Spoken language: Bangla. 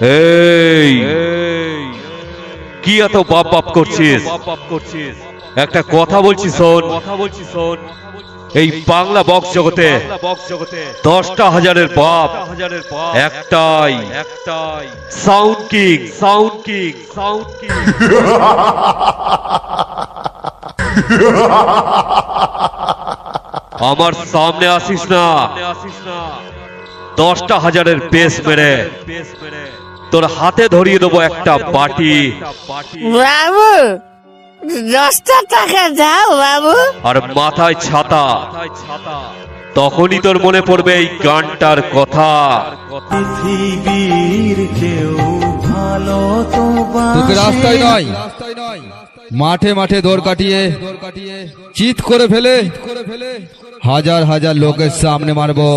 এই কি এত বাপ বাপ করছিস? একটা কথা বলছি শোন। এই বাংলা বক্স জগতে 10টা হাজারের বাপ একটাই সাউন্ড কিং। আমার সামনে আসিস না, 10টা হাজারের বেশ মেরে তোর হাতে ধরিয়ে দেবো একটা বাটি। বাবু 10টা টাকা দাও বাবু। আর মাথায় ছাতা। তখনই তোর মনে পড়বে এই গানটার কথা। পৃথিবীর কেউ ভালো তো তোকে রাস্তায় নয় মাঠে মাঠে দৌড় কাটিয়ে চিৎ করে ফেলে হাজার হাজার লোকের সামনে মারবো।